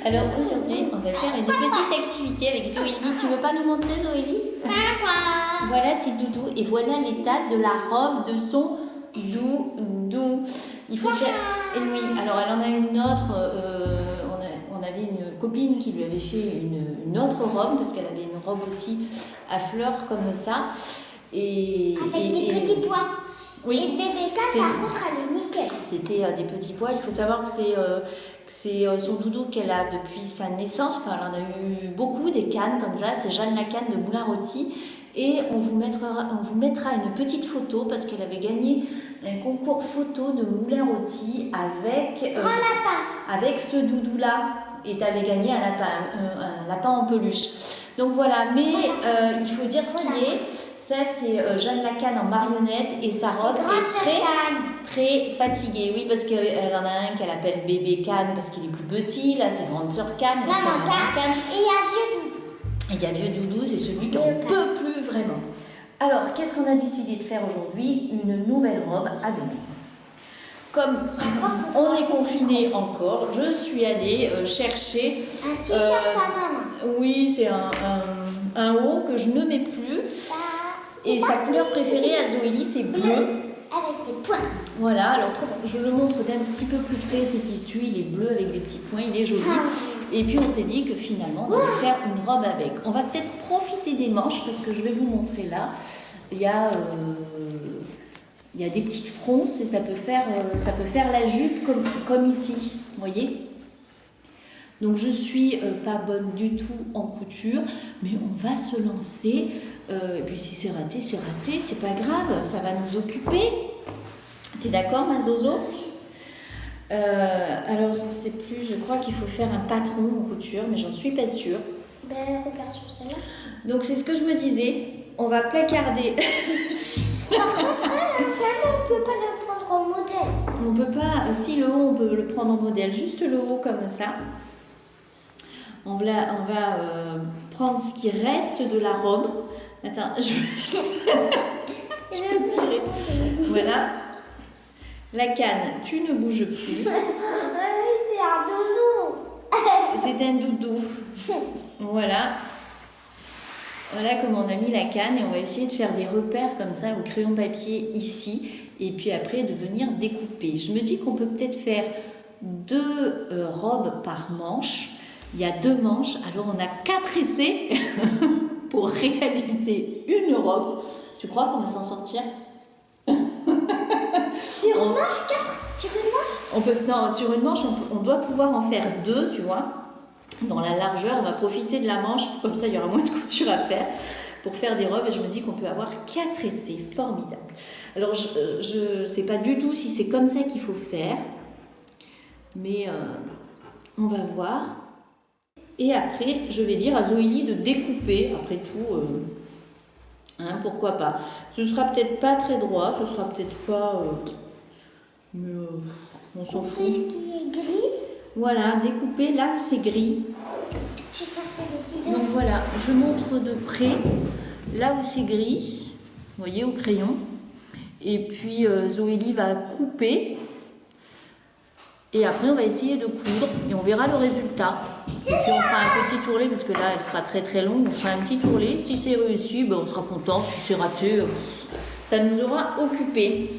Alors aujourd'hui, on va faire une petite activité avec Zoélie. Tu veux pas nous montrer, Zoélie? Voilà, c'est Doudou. Et voilà l'état de la robe de son Doudou. Il faut faire... Et oui, alors elle en a une autre. On avait une copine qui lui avait fait une autre robe, parce qu'elle avait une robe aussi à fleurs comme ça. Avec des petits pois. Oui. Et bébé K, par contre, elle est nickel. C'était des petits pois. Il faut savoir que c'est son doudou qu'elle a depuis sa naissance. Enfin, elle en a eu beaucoup, des cannes comme ça. C'est Jeanne la Canne de Moulin-Rôti. Et on vous mettra une petite photo parce qu'elle avait gagné un concours photo de Moulin-Rôti avec ce doudou-là. Et tu avais gagné un lapin en peluche. Donc voilà, mais il faut dire ce qu'il est. Ça, c'est Jeanne la Canne en marionnette et sa robe est très fatiguée. Oui, parce qu'elle en a un qu'elle appelle bébé Canne parce qu'il est plus petit. Là, c'est grande sœur Canne. Là, c'est maman Canne. Et il y a vieux doudou. Et il y a vieux doudou, c'est celui qu'on ne peut plus vraiment. Alors, qu'est-ce qu'on a décidé de faire aujourd'hui? Une nouvelle robe à doudou. Comme on est confiné encore, je suis allée chercher... Un t-shirt à maman. Oui, c'est un haut que je ne mets plus. Et sa couleur préférée à Zoélie, c'est bleu. Avec des points. Voilà, alors je le montre d'un petit peu plus près, ce tissu, il est bleu avec des petits points, il est joli. Et puis on s'est dit que finalement, on allait faire une robe avec. On va peut-être profiter des manches, parce que je vais vous montrer là. Il y a des petites fronces et ça peut faire la jupe comme ici, vous voyez. Donc je suis pas bonne du tout en couture, mais on va se lancer. Et puis si c'est raté, c'est pas grave, ça va nous occuper. T'es d'accord, ma Zozo? Alors je sais plus, je crois qu'il faut faire un patron en couture, mais j'en suis pas sûre. Ben regarde sur celle-là. Donc c'est ce que je me disais, on va placarder. Par contre, on peut pas la prendre en modèle. On peut pas, si le haut on peut le prendre en modèle, juste le haut comme ça. On va prendre ce qui reste de la robe. Attends, je peux tirer. Voilà. La canne, tu ne bouges plus. C'est un doudou. C'est un doudou. Voilà. Voilà comment on a mis la canne et on va essayer de faire des repères comme ça au crayon papier ici. Et puis après de venir découper. Je me dis qu'on peut peut-être faire 2 robes par manche. Il y a 2 manches, alors on a 4 essais pour réaliser une robe. Tu crois qu'on va s'en sortir? Sur une manche, 4? Sur une manche? Non, sur une manche, on doit pouvoir en faire 2, tu vois. Dans la largeur, on va profiter de la manche, comme ça il y aura moins de couture à faire pour faire des robes. Et je me dis qu'on peut avoir 4 essais, formidable. Alors je ne sais pas du tout si c'est comme ça qu'il faut faire, mais on va voir. Et après, je vais dire à Zoélie de découper, après tout, pourquoi pas. Ce sera peut-être pas très droit, ce sera peut-être pas... mais on s'en fout. Ce qui est gris. Voilà, découper là où c'est gris. Je cherche des ciseaux. Donc voilà, je montre de près là où c'est gris, vous voyez, au crayon. Et puis Zoélie va couper. Et après, on va essayer de coudre et on verra le résultat. Et puis on fera un petit tourlet parce que là, elle sera très très longue. On fera un petit tourlet. Si c'est réussi, ben, on sera content. Si c'est raté, ça nous aura occupé.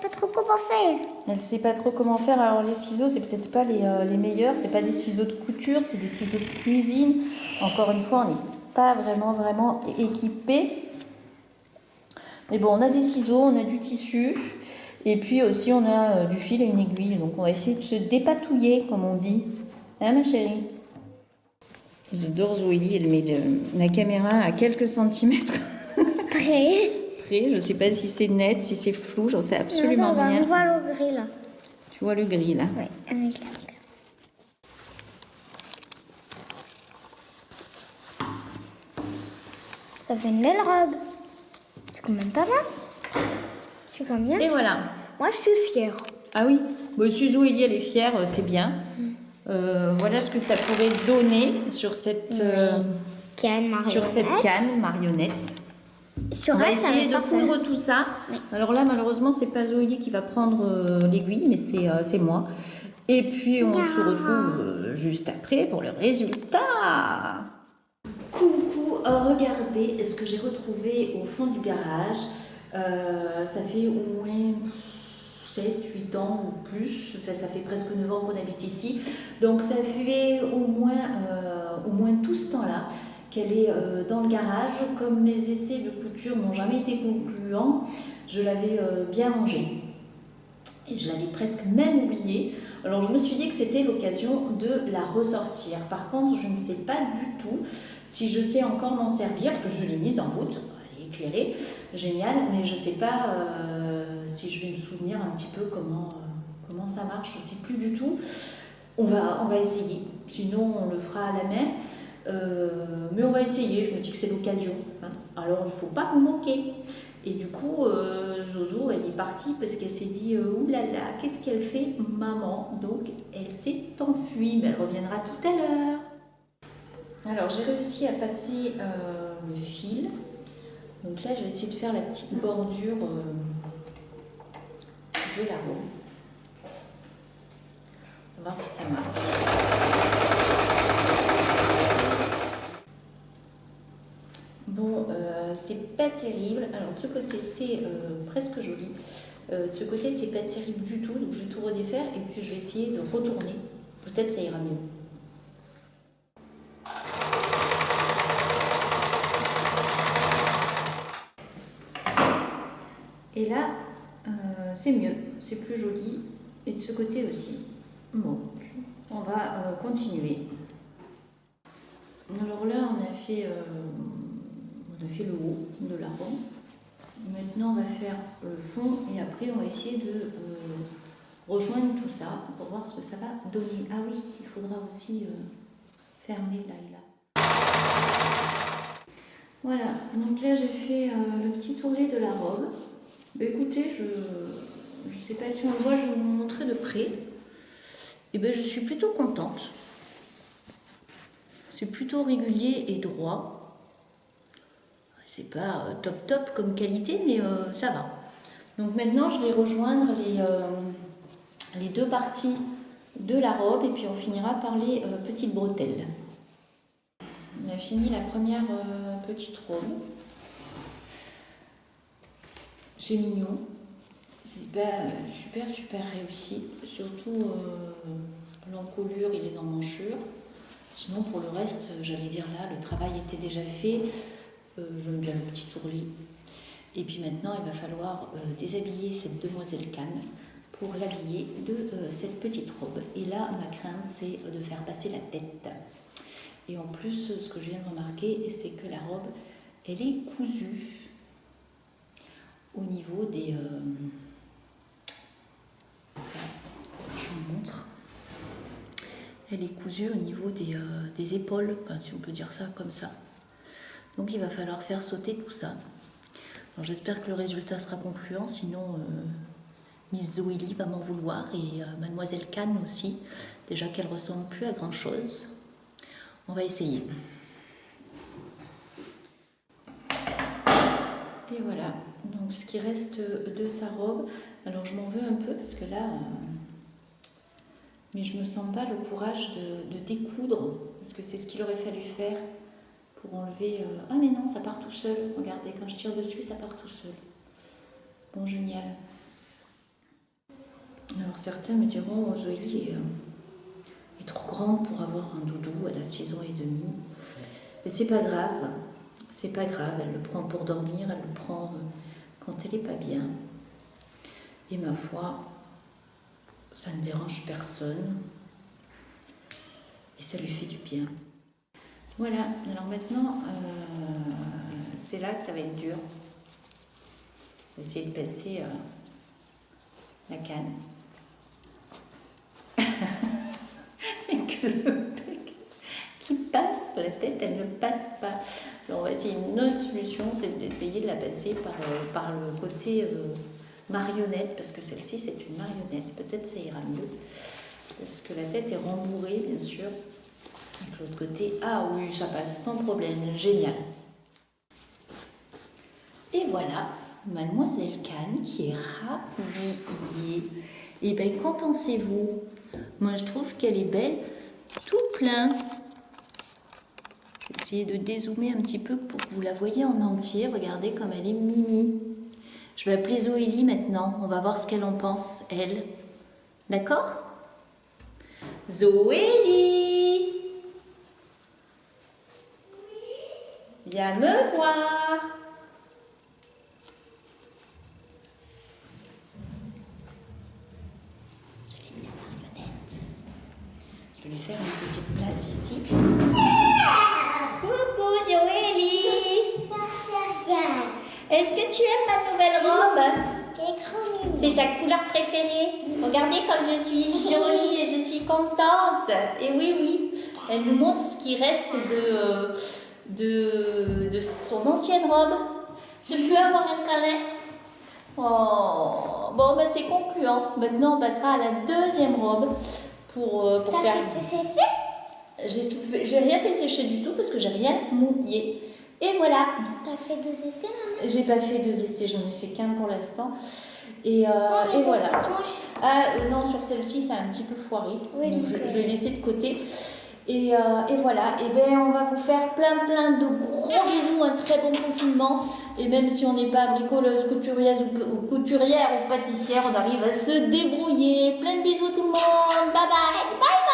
Pas trop comment faire. Elle ne sait pas trop comment faire. Alors les ciseaux, c'est peut-être pas les meilleurs. C'est pas des ciseaux de couture, c'est des ciseaux de cuisine. Encore une fois, on n'est pas vraiment équipé. Mais bon, on a des ciseaux, on a du tissu, et puis aussi on a du fil et une aiguille. Donc on va essayer de se dépatouiller, comme on dit. Hein, ma chérie? J'adore Zoélie, elle met la caméra à quelques centimètres. Prêt. Près, je ne sais pas si c'est net, si c'est flou, j'en sais absolument rien. On voit le gris là. Tu vois le gris là? Oui, avec la... Ça fait une belle robe. C'est quand même pas mal. Je suis quand même bien. Et voilà. Moi, je suis fière. Ah oui, bon, si Zoélie elle est fière, c'est bien. Voilà ce que ça pourrait donner sur cette Canne marionnette. canne marionnette. Sur On va elle, ça essayer de va pas faire. poudre tout ça. Oui. Alors là, malheureusement, c'est pas Zoélie qui va prendre l'aiguille, mais c'est moi. Et puis, on se retrouve juste après pour le résultat. Coucou, regardez ce que j'ai retrouvé au fond du garage. Ça fait au moins 7-8 ans ou plus. Enfin, ça fait presque 9 ans qu'on habite ici. Donc, ça fait au moins tout ce temps-là qu'elle est dans le garage. Comme mes essais de couture n'ont jamais été concluants, je l'avais bien rangée. Et je l'avais presque même oubliée. Alors je me suis dit que c'était l'occasion de la ressortir. Par contre, je ne sais pas du tout si je sais encore m'en servir. Je l'ai mise en route, elle est éclairée, génial, mais je ne sais pas si je vais me souvenir un petit peu comment ça marche. Je ne sais plus du tout. On va essayer, sinon on le fera à la main. Mais on va essayer, je me dis que c'est l'occasion. Hein. Alors il ne faut pas vous moquer. Et du coup, Zozo, elle est partie parce qu'elle s'est dit oulala, qu'est-ce qu'elle fait, maman? Donc, elle s'est enfuie, mais elle reviendra tout à l'heure. Alors, j'ai réussi à passer le fil. Donc là, je vais essayer de faire la petite bordure de la robe. On va voir si ça marche. Bon, c'est pas terrible. Alors de ce côté, c'est presque joli. De ce côté, c'est pas terrible du tout. Donc je vais tout redéfaire et puis je vais essayer de retourner. Peut-être ça ira mieux. Et là, c'est mieux. C'est plus joli. Et de ce côté aussi. Bon, on va continuer. Alors là, on a fait le haut de la robe. Maintenant, on va faire le fond et après, on va essayer de rejoindre tout ça pour voir ce que ça va donner. Ah oui, il faudra aussi fermer là et là. Voilà, donc là, j'ai fait le petit tourlet de la robe. Bah, écoutez, je ne sais pas si on le voit, je vais vous montrer de près. Et ben, je suis plutôt contente. C'est plutôt régulier et droit. C'est pas top comme qualité, mais ça va. Donc maintenant, je vais rejoindre les deux parties de la robe et puis on finira par les petites bretelles. On a fini la première petite robe. C'est mignon. C'est pas super réussi. Surtout l'encolure et les emmanchures. Sinon, pour le reste, j'allais dire là, le travail était déjà fait. J'aime bien le petit tourlis. Et puis maintenant, il va falloir déshabiller cette demoiselle Canne pour l'habiller de cette petite robe. Et là, ma crainte, c'est de faire passer la tête. Et en plus, ce que je viens de remarquer, c'est que la robe, elle est cousue au niveau des... je vous montre. Elle est cousue au niveau des épaules, enfin, si on peut dire ça comme ça. Donc il va falloir faire sauter tout ça. Alors j'espère que le résultat sera concluant, sinon Miss Zoélie va m'en vouloir et Mademoiselle Canne aussi, déjà qu'elle ressemble plus à grand chose. On va essayer. Et voilà, donc ce qui reste de sa robe, alors je m'en veux un peu parce que là, mais je me sens pas le courage de découdre, parce que c'est ce qu'il aurait fallu faire pour enlever... Ah mais non, ça part tout seul. Regardez, quand je tire dessus, ça part tout seul. Bon, génial. Alors certains me diront, oh, Zoélie est trop grande pour avoir un doudou, elle a 6 ans et demi. Mais c'est pas grave. C'est pas grave, elle le prend pour dormir, elle le prend quand elle est pas bien. Et ma foi, ça ne dérange personne. Et ça lui fait du bien. Voilà, alors maintenant, c'est là que ça va être dur. Je vais essayer de passer la canne. Et que le bec qui passe, la tête, elle ne passe pas. Alors on va essayer une autre solution, c'est d'essayer de la passer par le côté marionnette, parce que celle-ci, c'est une marionnette. Peut-être ça ira mieux, parce que la tête est rembourrée, bien sûr. De l'autre côté, ah oui, ça passe sans problème, génial. Et voilà, Mademoiselle Cannes qui est rhabillée. Et bien, qu'en pensez-vous? Moi, je trouve qu'elle est belle tout plein. Je vais essayer de dézoomer un petit peu pour que vous la voyez en entier. Regardez comme elle est mimi. Je vais appeler Zoélie maintenant. On va voir ce qu'elle en pense, elle. D'accord? Zoélie! Viens me voir! Je l'ai mis en marionnette. Je vais lui faire une petite place ici. Coucou Zoélie! Est-ce que tu aimes ma nouvelle robe? C'est ta couleur préférée? Regardez comme je suis jolie et je suis contente. Et oui, elle nous montre ce qui reste de son ancienne robe. Je peux avoir un câlin? Oh, bon, ben c'est concluant. Maintenant, on passera à la deuxième robe pour faire. T'as fait sécher? J'ai tout fait. J'ai rien fait sécher du tout parce que j'ai rien mouillé. Et voilà. T'as fait 2 essais, maman? J'ai pas fait 2 essais, j'en ai fait qu'un pour l'instant. Et Non, voilà. Non. Non, sur celle-ci, ça a un petit peu foiré. Oui, donc donc, je l'ai laissé de côté. Et voilà. Et ben, on va vous faire plein de gros bisous, un très bon confinement. Et même si on n'est pas bricoleuse, couturière ou pâtissière, on arrive à se débrouiller. Plein de bisous tout le monde. Bye bye. Bye.